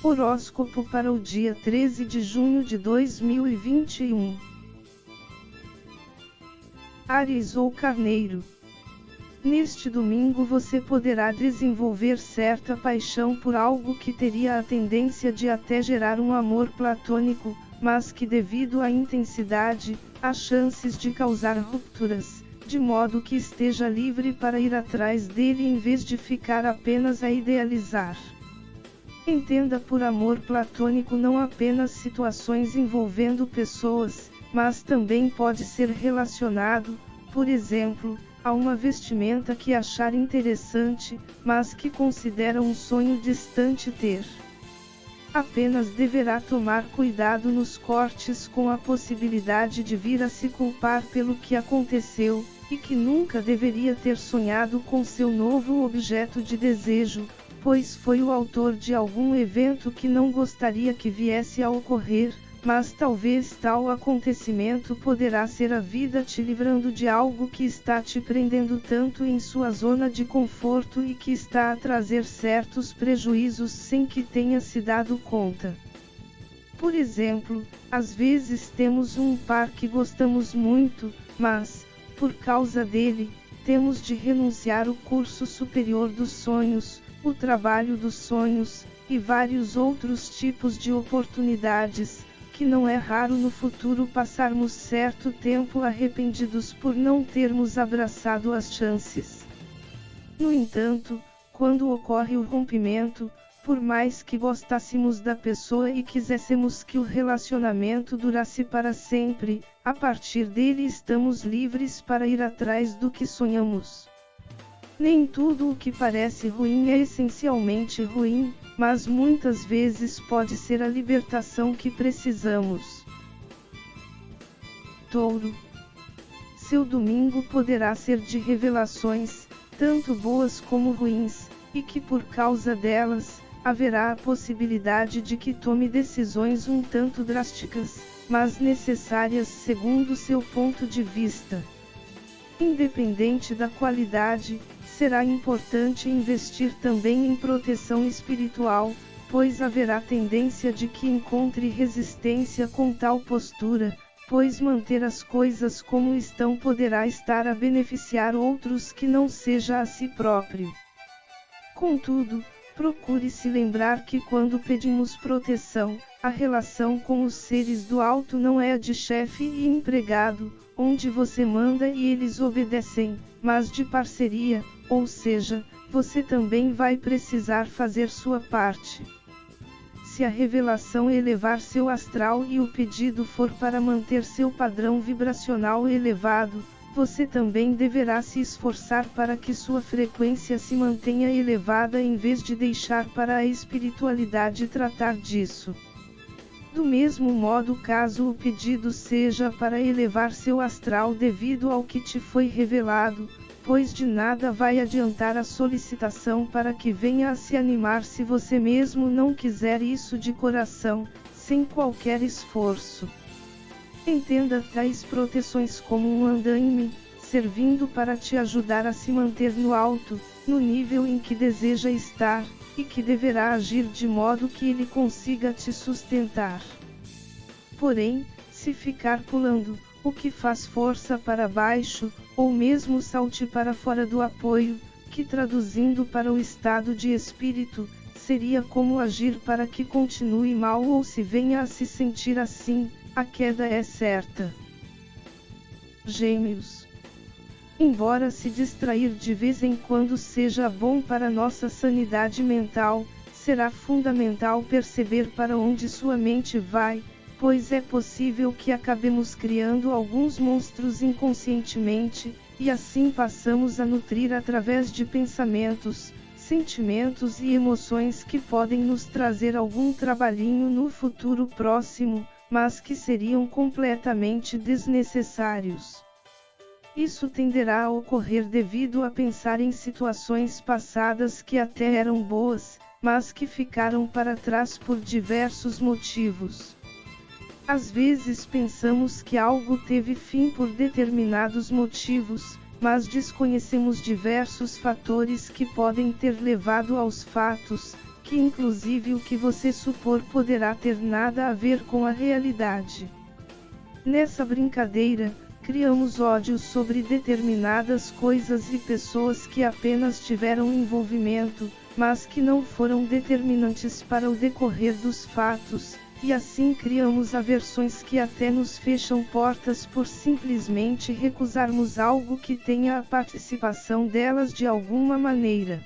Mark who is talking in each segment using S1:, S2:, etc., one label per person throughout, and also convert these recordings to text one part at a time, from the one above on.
S1: Horóscopo para o dia 13 de junho de 2021. Áries ou Carneiro. Neste domingo você poderá desenvolver certa paixão por algo que teria a tendência de até gerar um amor platônico, mas que devido à intensidade, há chances de causar rupturas, de modo que esteja livre para ir atrás dele em vez de ficar apenas a idealizar. Entenda por amor platônico não apenas situações envolvendo pessoas, mas também pode ser relacionado, por exemplo, a uma vestimenta que achar interessante, mas que considera um sonho distante ter. Apenas deverá tomar cuidado nos cortes com a possibilidade de vir a se culpar pelo que aconteceu, e que nunca deveria ter sonhado com seu novo objeto de desejo, pois foi o autor de algum evento que não gostaria que viesse a ocorrer, mas talvez tal acontecimento poderá ser a vida te livrando de algo que está te prendendo tanto em sua zona de conforto e que está a trazer certos prejuízos sem que tenha se dado conta. Por exemplo, às vezes temos um par que gostamos muito, mas, por causa dele, temos de renunciar ao curso superior dos sonhos, o trabalho dos sonhos, e vários outros tipos de oportunidades, que não é raro no futuro passarmos certo tempo arrependidos por não termos abraçado as chances. No entanto, quando ocorre o rompimento, por mais que gostássemos da pessoa e quiséssemos que o relacionamento durasse para sempre, a partir dele estamos livres para ir atrás do que sonhamos. Nem tudo o que parece ruim é essencialmente ruim, mas muitas vezes pode ser a libertação que precisamos. Touro. Seu domingo poderá ser de revelações, tanto boas como ruins, e que por causa delas, haverá a possibilidade de que tome decisões um tanto drásticas, mas necessárias segundo seu ponto de vista. Independente da qualidade, será importante investir também em proteção espiritual, pois haverá tendência de que encontre resistência com tal postura, pois manter as coisas como estão poderá estar a beneficiar outros que não seja a si próprio. Contudo, procure se lembrar que quando pedimos proteção, a relação com os seres do alto não é a de chefe e empregado, onde você manda e eles obedecem, mas de parceria, ou seja, você também vai precisar fazer sua parte. Se a revelação elevar seu astral e o pedido for para manter seu padrão vibracional elevado, você também deverá se esforçar para que sua frequência se mantenha elevada em vez de deixar para a espiritualidade tratar disso. Do mesmo modo, caso o pedido seja para elevar seu astral devido ao que te foi revelado, pois de nada vai adiantar a solicitação para que venha a se animar se você mesmo não quiser isso de coração, sem qualquer esforço. Entenda tais proteções como um andaime, servindo para te ajudar a se manter no alto, no nível em que deseja estar, e que deverá agir de modo que ele consiga te sustentar. Porém, se ficar pulando, o que faz força para baixo, ou mesmo salte para fora do apoio, que traduzindo para o estado de espírito, seria como agir para que continue mal ou se venha a se sentir assim, a queda é certa. Gêmeos. Embora se distrair de vez em quando seja bom para nossa sanidade mental, será fundamental perceber para onde sua mente vai, pois é possível que acabemos criando alguns monstros inconscientemente, e assim passamos a nutrir através de pensamentos, sentimentos e emoções que podem nos trazer algum trabalhinho no futuro próximo, mas que seriam completamente desnecessários. Isso tenderá a ocorrer devido a pensar em situações passadas que até eram boas, mas que ficaram para trás por diversos motivos. Às vezes pensamos que algo teve fim por determinados motivos, mas desconhecemos diversos fatores que podem ter levado aos fatos, que inclusive o que você supor poderá ter nada a ver com a realidade. Nessa brincadeira, criamos ódios sobre determinadas coisas e pessoas que apenas tiveram envolvimento, mas que não foram determinantes para o decorrer dos fatos, e assim criamos aversões que até nos fecham portas por simplesmente recusarmos algo que tenha a participação delas de alguma maneira.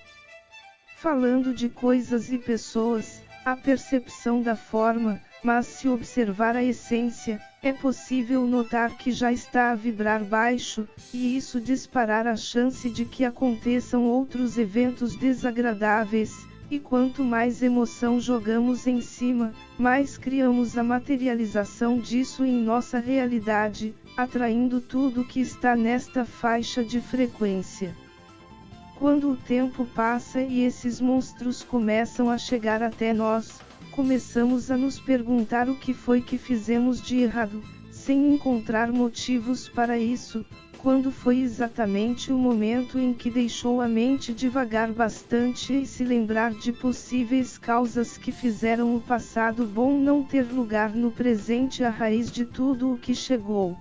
S1: Falando de coisas e pessoas, a percepção da forma, mas se observar a essência, é possível notar que já está a vibrar baixo, e isso disparar a chance de que aconteçam outros eventos desagradáveis, e quanto mais emoção jogamos em cima, mais criamos a materialização disso em nossa realidade, atraindo tudo que está nesta faixa de frequência. Quando o tempo passa e esses monstros começam a chegar até nós, começamos a nos perguntar o que foi que fizemos de errado, sem encontrar motivos para isso, quando foi exatamente o momento em que deixou a mente divagar bastante e se lembrar de possíveis causas que fizeram o passado bom não ter lugar no presente, a raiz de tudo o que chegou.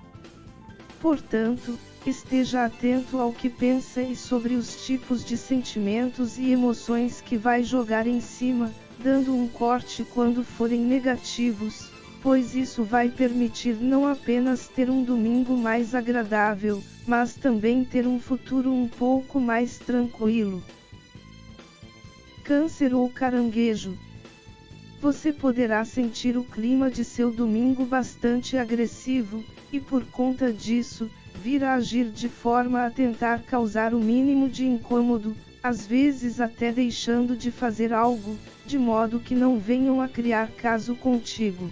S1: Portanto, esteja atento ao que pensa e sobre os tipos de sentimentos e emoções que vai jogar em cima, dando um corte quando forem negativos, pois isso vai permitir não apenas ter um domingo mais agradável, mas também ter um futuro um pouco mais tranquilo. Câncer ou Caranguejo. Você poderá sentir o clima de seu domingo bastante agressivo, e por conta disso, vir a agir de forma a tentar causar o mínimo de incômodo, às vezes até deixando de fazer algo, de modo que não venham a criar caso contigo.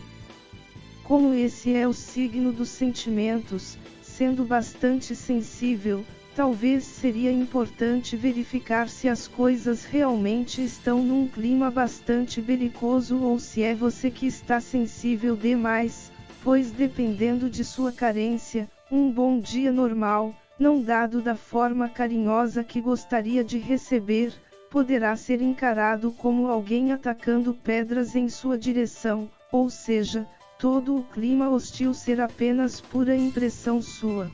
S1: Como esse é o signo dos sentimentos, sendo bastante sensível, talvez seria importante verificar se as coisas realmente estão num clima bastante belicoso ou se é você que está sensível demais, pois dependendo de sua carência, um bom dia normal, não dado da forma carinhosa que gostaria de receber, poderá ser encarado como alguém atacando pedras em sua direção, ou seja, todo o clima hostil ser apenas pura impressão sua.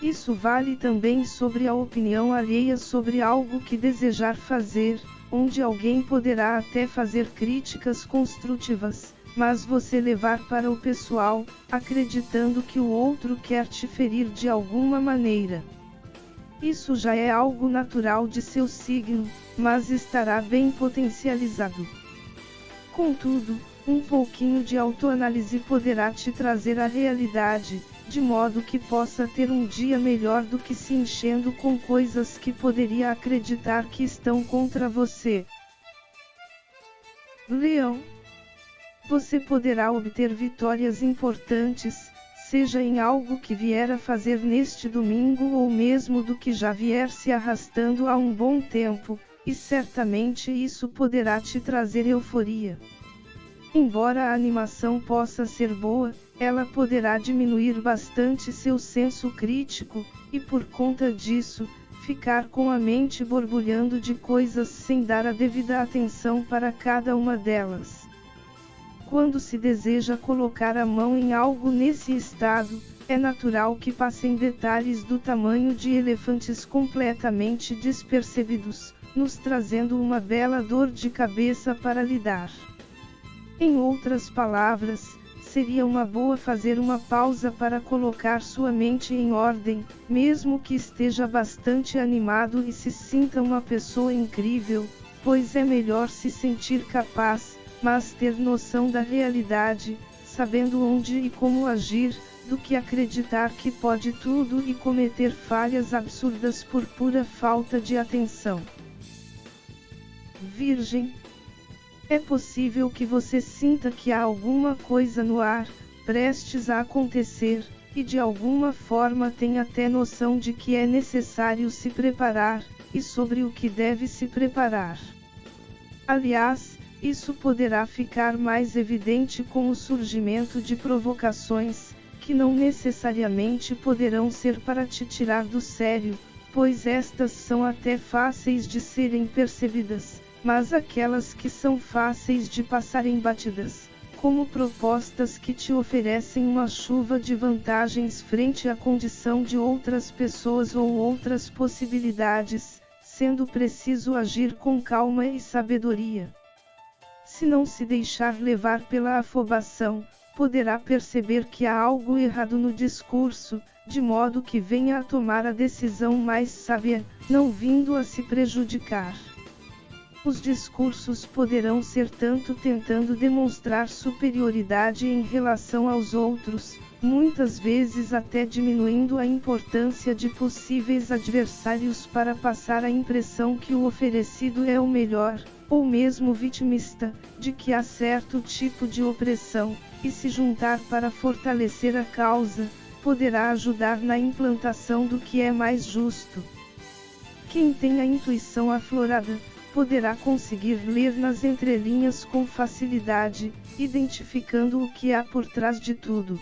S1: Isso vale também sobre a opinião alheia sobre algo que desejar fazer, onde alguém poderá até fazer críticas construtivas, mas você levar para o pessoal, acreditando que o outro quer te ferir de alguma maneira. Isso já é algo natural de seu signo, mas estará bem potencializado. Contudo, um pouquinho de autoanálise poderá te trazer a realidade, de modo que possa ter um dia melhor do que se enchendo com coisas que poderia acreditar que estão contra você. Leão. Você poderá obter vitórias importantes, seja em algo que vier a fazer neste domingo ou mesmo do que já vier se arrastando há um bom tempo, e certamente isso poderá te trazer euforia. Embora a animação possa ser boa, ela poderá diminuir bastante seu senso crítico, e por conta disso, ficar com a mente borbulhando de coisas sem dar a devida atenção para cada uma delas. Quando se deseja colocar a mão em algo nesse estado, é natural que passem detalhes do tamanho de elefantes completamente despercebidos, nos trazendo uma bela dor de cabeça para lidar. Em outras palavras, seria uma boa fazer uma pausa para colocar sua mente em ordem, mesmo que esteja bastante animado e se sinta uma pessoa incrível, pois é melhor se sentir capaz, mas ter noção da realidade, sabendo onde e como agir, do que acreditar que pode tudo e cometer falhas absurdas por pura falta de atenção. Virgem. É possível que você sinta que há alguma coisa no ar, prestes a acontecer, e de alguma forma tenha até noção de que é necessário se preparar, e sobre o que deve se preparar. Aliás, isso poderá ficar mais evidente com o surgimento de provocações, que não necessariamente poderão ser para te tirar do sério, pois estas são até fáceis de serem percebidas, mas aquelas que são fáceis de passarem batidas, como propostas que te oferecem uma chuva de vantagens frente à condição de outras pessoas ou outras possibilidades, sendo preciso agir com calma e sabedoria. Se não se deixar levar pela afobação, poderá perceber que há algo errado no discurso, de modo que venha a tomar a decisão mais sábia, não vindo a se prejudicar. Os discursos poderão ser tanto tentando demonstrar superioridade em relação aos outros, muitas vezes até diminuindo a importância de possíveis adversários para passar a impressão que o oferecido é o melhor, ou mesmo vitimista, de que há certo tipo de opressão, e se juntar para fortalecer a causa, poderá ajudar na implantação do que é mais justo. Quem tem a intuição aflorada, poderá conseguir ler nas entrelinhas com facilidade, identificando o que há por trás de tudo.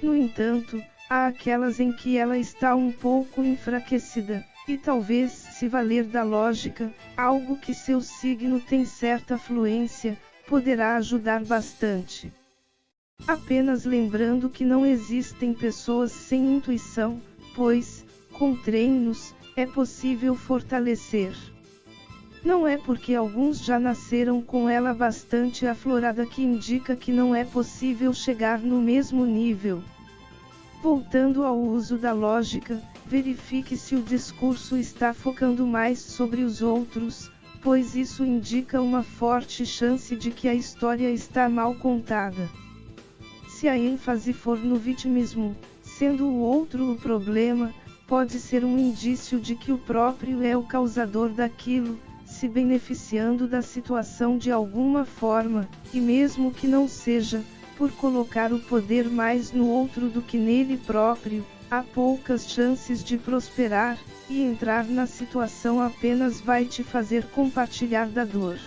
S1: No entanto, há aquelas em que ela está um pouco enfraquecida, e talvez se valer da lógica, algo que seu signo tem certa fluência, poderá ajudar bastante. Apenas lembrando que não existem pessoas sem intuição, pois, com treinos, é possível fortalecer. Não é porque alguns já nasceram com ela bastante aflorada que indica que não é possível chegar no mesmo nível. Voltando ao uso da lógica, verifique se o discurso está focando mais sobre os outros, pois isso indica uma forte chance de que a história está mal contada. Se a ênfase for no vitimismo, sendo o outro o problema, pode ser um indício de que o próprio é o causador daquilo, se beneficiando da situação de alguma forma, e mesmo que não seja, por colocar o poder mais no outro do que nele próprio, há poucas chances de prosperar, e entrar na situação apenas vai te fazer compartilhar da dor.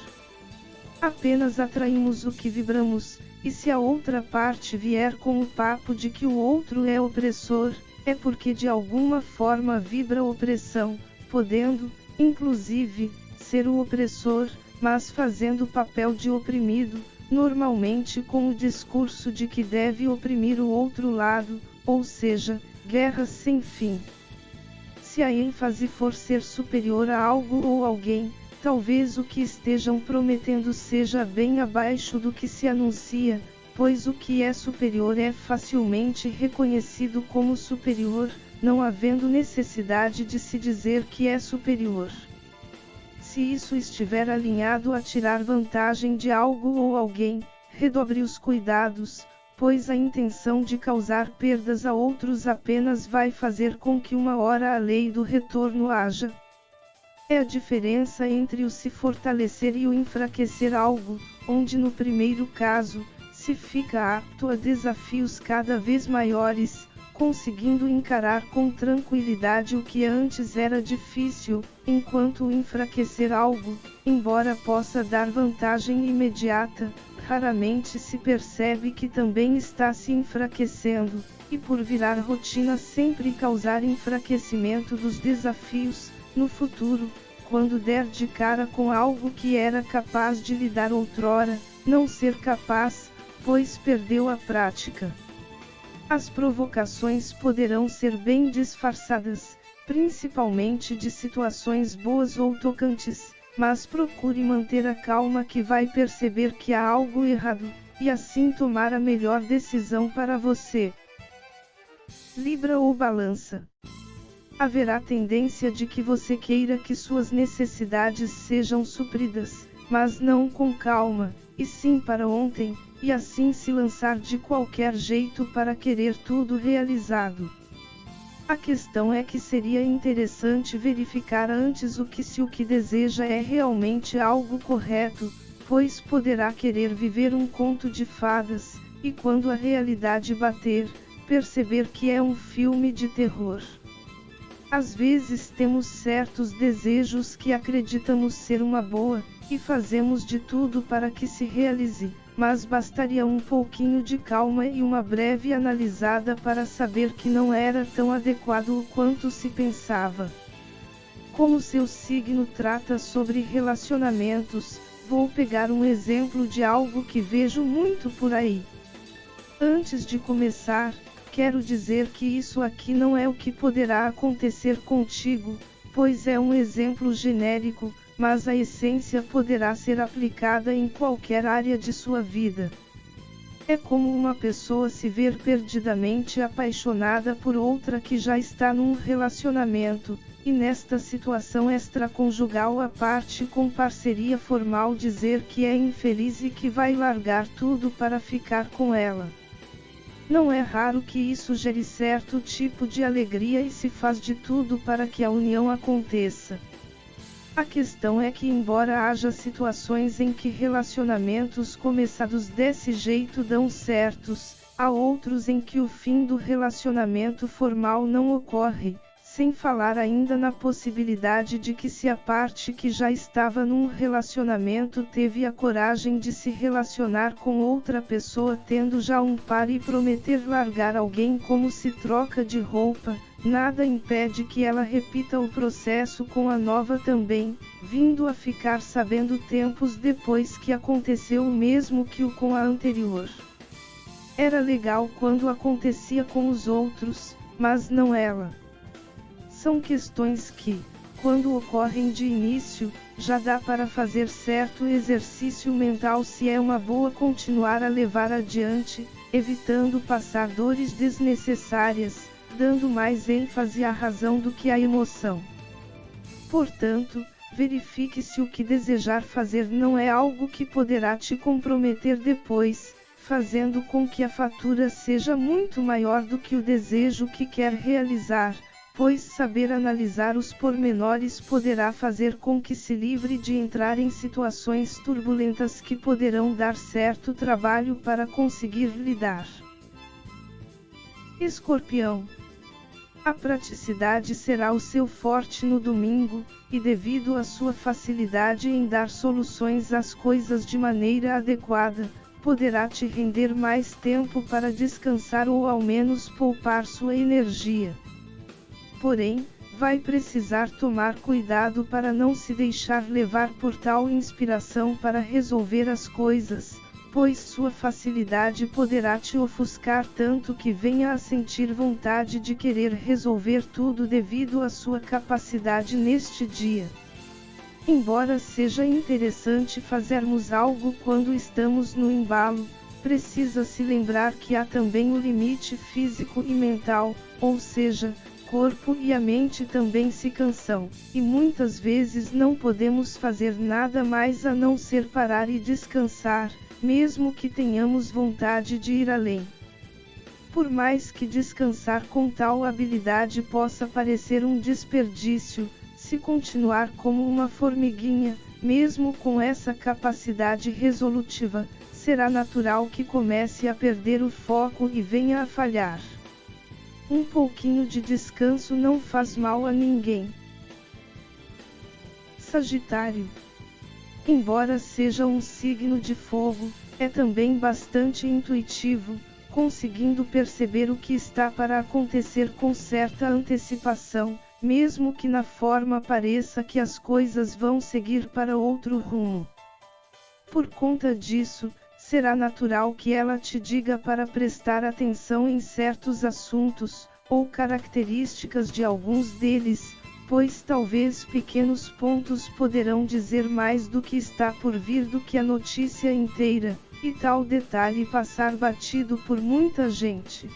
S1: Apenas atraímos o que vibramos, e se a outra parte vier com o papo de que o outro é opressor, é porque de alguma forma vibra opressão, podendo, inclusive, ser o opressor, mas fazendo o papel de oprimido, normalmente com o discurso de que deve oprimir o outro lado, ou seja, guerra sem fim. Se a ênfase for ser superior a algo ou alguém, talvez o que estejam prometendo seja bem abaixo do que se anuncia, pois o que é superior é facilmente reconhecido como superior, não havendo necessidade de se dizer que é superior. Se isso estiver alinhado a tirar vantagem de algo ou alguém, redobre os cuidados, pois a intenção de causar perdas a outros apenas vai fazer com que uma hora a lei do retorno haja. É a diferença entre o se fortalecer e o enfraquecer algo, onde no primeiro caso, se fica apto a desafios cada vez maiores, conseguindo encarar com tranquilidade o que antes era difícil, enquanto o enfraquecer algo, embora possa dar vantagem imediata, raramente se percebe que também está se enfraquecendo, e por virar rotina sempre causar enfraquecimento dos desafios, no futuro, quando der de cara com algo que era capaz de lidar outrora, não ser capaz, pois perdeu a prática. As provocações poderão ser bem disfarçadas, principalmente de situações boas ou tocantes, mas procure manter a calma que vai perceber que há algo errado, e assim tomar a melhor decisão para você. Libra ou Balança. Haverá tendência de que você queira que suas necessidades sejam supridas, mas não com calma, e sim para ontem, e assim se lançar de qualquer jeito para querer tudo realizado. A questão é que seria interessante verificar antes se o que deseja é realmente algo correto, pois poderá querer viver um conto de fadas, e quando a realidade bater, perceber que é um filme de terror. Às vezes temos certos desejos que acreditamos ser uma boa, e fazemos de tudo para que se realize, mas bastaria um pouquinho de calma e uma breve analisada para saber que não era tão adequado quanto se pensava. Como seu signo trata sobre relacionamentos, vou pegar um exemplo de algo que vejo muito por aí. Antes de começar, quero dizer que isso aqui não é o que poderá acontecer contigo, pois é um exemplo genérico, mas a essência poderá ser aplicada em qualquer área de sua vida. É como uma pessoa se ver perdidamente apaixonada por outra que já está num relacionamento, e nesta situação extraconjugal a parte com parceria formal dizer que é infeliz e que vai largar tudo para ficar com ela. Não é raro que isso gere certo tipo de alegria e se faz de tudo para que a união aconteça. A questão é que, embora haja situações em que relacionamentos começados desse jeito dão certos, há outros em que o fim do relacionamento formal não ocorre, sem falar ainda na possibilidade de que se a parte que já estava num relacionamento teve a coragem de se relacionar com outra pessoa tendo já um par e prometer largar alguém como se troca de roupa, nada impede que ela repita o processo com a nova também, vindo a ficar sabendo tempos depois que aconteceu o mesmo que o com a anterior. Era legal quando acontecia com os outros, mas não ela. São questões que, quando ocorrem de início, já dá para fazer certo exercício mental se é uma boa continuar a levar adiante, evitando passar dores desnecessárias, dando mais ênfase à razão do que à emoção. Portanto, verifique se o que desejar fazer não é algo que poderá te comprometer depois, fazendo com que a fatura seja muito maior do que o desejo que quer realizar, pois saber analisar os pormenores poderá fazer com que se livre de entrar em situações turbulentas que poderão dar certo trabalho para conseguir lidar. Escorpião. A praticidade será o seu forte no domingo, e devido à sua facilidade em dar soluções às coisas de maneira adequada, poderá te render mais tempo para descansar ou ao menos poupar sua energia. Porém, vai precisar tomar cuidado para não se deixar levar por tal inspiração para resolver as coisas, pois sua facilidade poderá te ofuscar tanto que venha a sentir vontade de querer resolver tudo devido à sua capacidade neste dia. Embora seja interessante fazermos algo quando estamos no embalo, precisa se lembrar que há também o limite físico e mental, ou seja, corpo e a mente também se cansam, e muitas vezes não podemos fazer nada mais a não ser parar e descansar, mesmo que tenhamos vontade de ir além. Por mais que descansar com tal habilidade possa parecer um desperdício, se continuar como uma formiguinha, mesmo com essa capacidade resolutiva, será natural que comece a perder o foco e venha a falhar. Um pouquinho de descanso não faz mal a ninguém. Sagitário. Embora seja um signo de fogo, é também bastante intuitivo, conseguindo perceber o que está para acontecer com certa antecipação, mesmo que na forma pareça que as coisas vão seguir para outro rumo. Por conta disso, será natural que ela te diga para prestar atenção em certos assuntos, ou características de alguns deles, pois talvez pequenos pontos poderão dizer mais do que está por vir do que a notícia inteira, e tal detalhe passar batido por muita gente.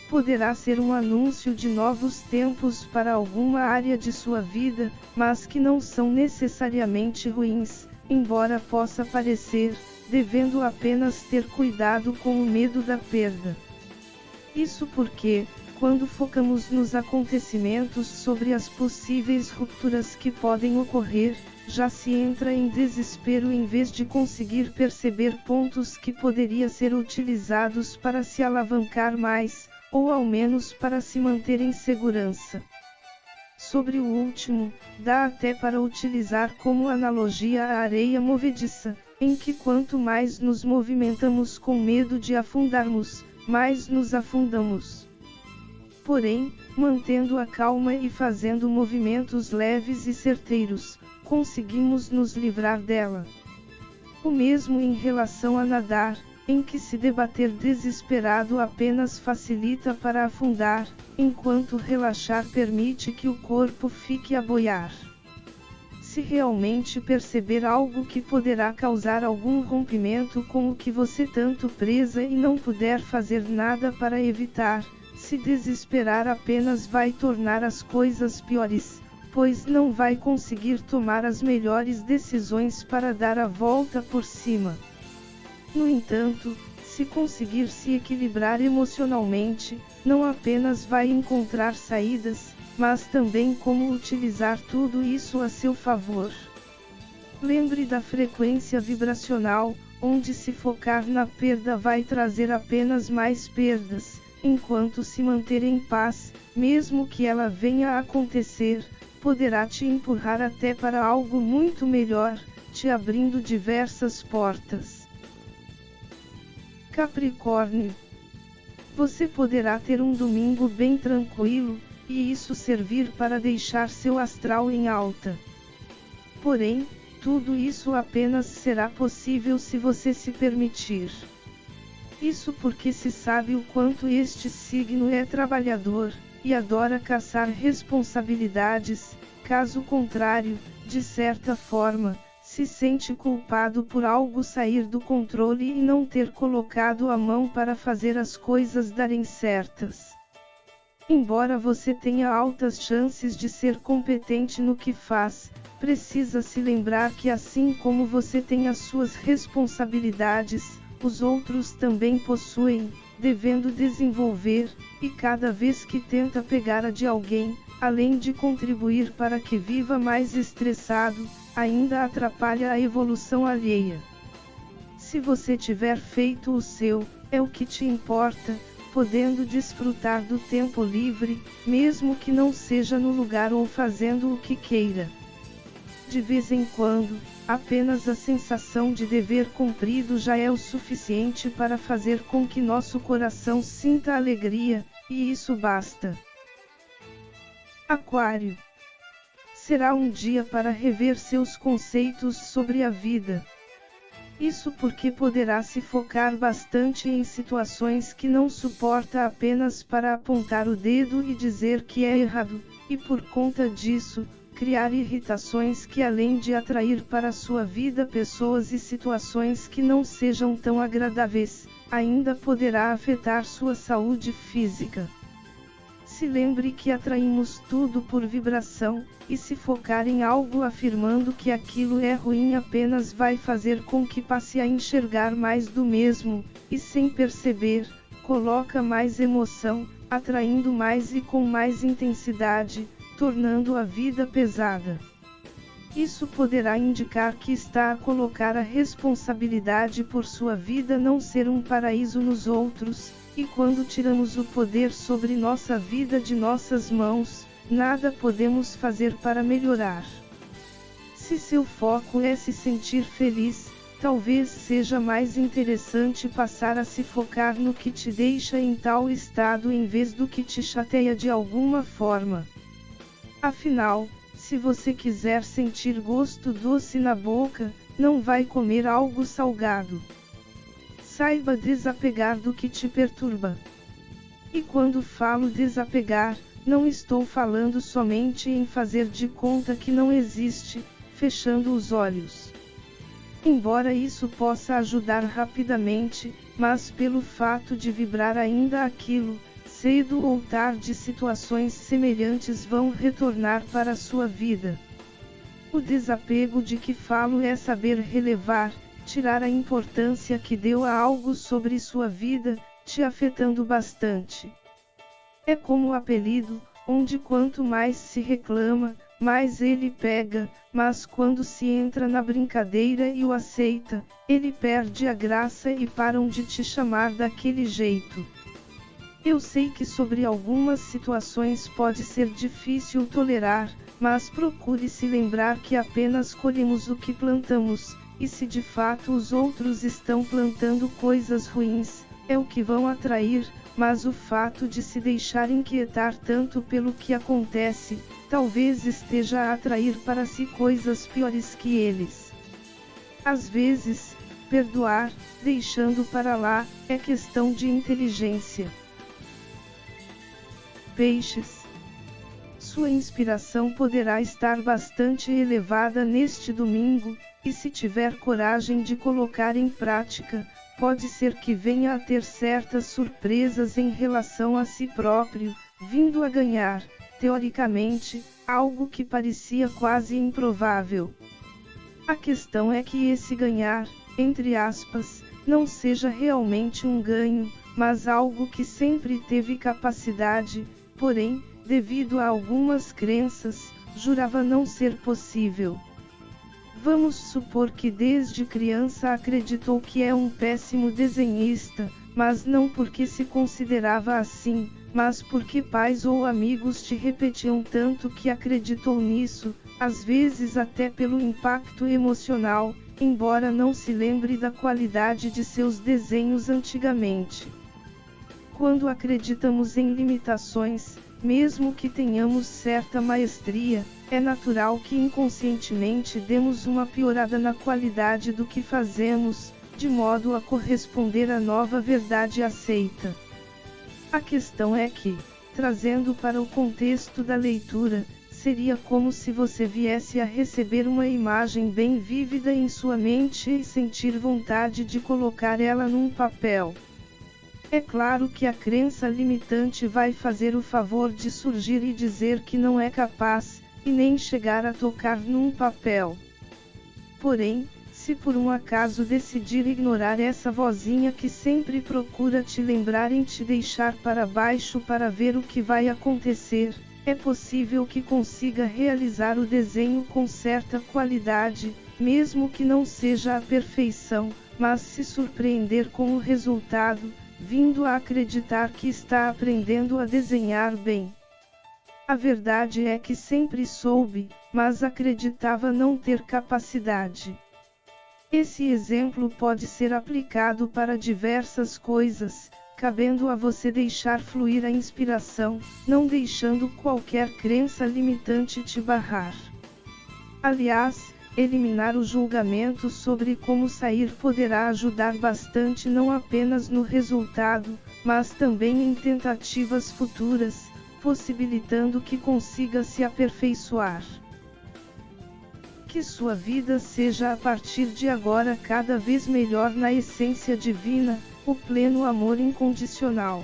S1: Poderá ser um anúncio de novos tempos para alguma área de sua vida, mas que não são necessariamente ruins, embora possa parecer, devendo apenas ter cuidado com o medo da perda. Isso porque, quando focamos nos acontecimentos sobre as possíveis rupturas que podem ocorrer, já se entra em desespero em vez de conseguir perceber pontos que poderiam ser utilizados para se alavancar mais, ou ao menos para se manter em segurança. Sobre o último, dá até para utilizar como analogia a areia movediça, em que quanto mais nos movimentamos com medo de afundarmos, mais nos afundamos. Porém, mantendo a calma e fazendo movimentos leves e certeiros, conseguimos nos livrar dela. O mesmo em relação a nadar, em que se debater desesperado apenas facilita para afundar, enquanto relaxar permite que o corpo fique a boiar. Se realmente perceber algo que poderá causar algum rompimento com o que você tanto preza e não puder fazer nada para evitar, se desesperar apenas vai tornar as coisas piores, pois não vai conseguir tomar as melhores decisões para dar a volta por cima. No entanto, se conseguir se equilibrar emocionalmente, não apenas vai encontrar saídas, mas também como utilizar tudo isso a seu favor. Lembre da frequência vibracional, onde se focar na perda vai trazer apenas mais perdas, enquanto se manter em paz, mesmo que ela venha a acontecer, poderá te empurrar até para algo muito melhor, te abrindo diversas portas. Capricórnio. Você poderá ter um domingo bem tranquilo, e isso servir para deixar seu astral em alta. Porém, tudo isso apenas será possível se você se permitir. Isso porque se sabe o quanto este signo é trabalhador, e adora caçar responsabilidades, caso contrário, de certa forma, se sente culpado por algo sair do controle e não ter colocado a mão para fazer as coisas darem certas. Embora você tenha altas chances de ser competente no que faz, precisa se lembrar que assim como você tem as suas responsabilidades, os outros também possuem, devendo desenvolver, e cada vez que tenta pegar a de alguém, além de contribuir para que viva mais estressado, ainda atrapalha a evolução alheia. Se você tiver feito o seu, é o que te importa, podendo desfrutar do tempo livre, mesmo que não seja no lugar ou fazendo o que queira. De vez em quando, apenas a sensação de dever cumprido já é o suficiente para fazer com que nosso coração sinta alegria, e isso basta. Aquário. Será um dia para rever seus conceitos sobre a vida. Isso porque poderá se focar bastante em situações que não suporta apenas para apontar o dedo e dizer que é errado, e por conta disso, criar irritações que além de atrair para sua vida pessoas e situações que não sejam tão agradáveis, ainda poderá afetar sua saúde física. Se lembre que atraímos tudo por vibração, e se focar em algo afirmando que aquilo é ruim apenas vai fazer com que passe a enxergar mais do mesmo, e sem perceber, coloca mais emoção, atraindo mais e com mais intensidade, tornando a vida pesada. Isso poderá indicar que está a colocar a responsabilidade por sua vida não ser um paraíso nos outros, e quando tiramos o poder sobre nossa vida de nossas mãos, nada podemos fazer para melhorar. Se seu foco é se sentir feliz, talvez seja mais interessante passar a se focar no que te deixa em tal estado em vez do que te chateia de alguma forma. Afinal, se você quiser sentir gosto doce na boca, não vai comer algo salgado. Saiba desapegar do que te perturba. E quando falo desapegar, não estou falando somente em fazer de conta que não existe, fechando os olhos. Embora isso possa ajudar rapidamente, mas pelo fato de vibrar ainda aquilo, cedo ou tarde situações semelhantes vão retornar para a sua vida. O desapego de que falo é saber relevar, tirar a importância que deu a algo sobre sua vida, te afetando bastante. É como o apelido, onde quanto mais se reclama, mais ele pega, mas quando se entra na brincadeira e o aceita, ele perde a graça e param de te chamar daquele jeito. Eu sei que sobre algumas situações pode ser difícil tolerar, mas procure se lembrar que apenas colhemos o que plantamos. E se de fato os outros estão plantando coisas ruins, é o que vão atrair, mas o fato de se deixar inquietar tanto pelo que acontece, talvez esteja a atrair para si coisas piores que eles. Às vezes, perdoar, deixando para lá, é questão de inteligência. Peixes. Sua inspiração poderá estar bastante elevada neste domingo, e se tiver coragem de colocar em prática, pode ser que venha a ter certas surpresas em relação a si próprio, vindo a ganhar, teoricamente, algo que parecia quase improvável. A questão é que esse ganhar, entre aspas, não seja realmente um ganho, mas algo que sempre teve capacidade, porém, devido a algumas crenças, jurava não ser possível. Vamos supor que desde criança acreditou que é um péssimo desenhista, mas não porque se considerava assim, mas porque pais ou amigos te repetiam tanto que acreditou nisso, às vezes até pelo impacto emocional, embora não se lembre da qualidade de seus desenhos antigamente. Quando acreditamos em limitações, mesmo que tenhamos certa maestria, é natural que inconscientemente demos uma piorada na qualidade do que fazemos, de modo a corresponder à nova verdade aceita. A questão é que, trazendo para o contexto da leitura, seria como se você viesse a receber uma imagem bem vívida em sua mente e sentir vontade de colocar ela num papel. É claro que a crença limitante vai fazer o favor de surgir e dizer que não é capaz, e nem chegar a tocar num papel. Porém, se por um acaso decidir ignorar essa vozinha que sempre procura te lembrar em te deixar para baixo para ver o que vai acontecer, é possível que consiga realizar o desenho com certa qualidade, mesmo que não seja a perfeição, mas se surpreender com o resultado, vindo a acreditar que está aprendendo a desenhar bem. A verdade é que sempre soube, mas acreditava não ter capacidade. Esse exemplo pode ser aplicado para diversas coisas, cabendo a você deixar fluir a inspiração, não deixando qualquer crença limitante te barrar. Aliás, eliminar o julgamento sobre como sair poderá ajudar bastante não apenas no resultado, mas também em tentativas futuras, possibilitando que consiga se aperfeiçoar. Que sua vida seja a partir de agora cada vez melhor na essência divina, o pleno amor incondicional.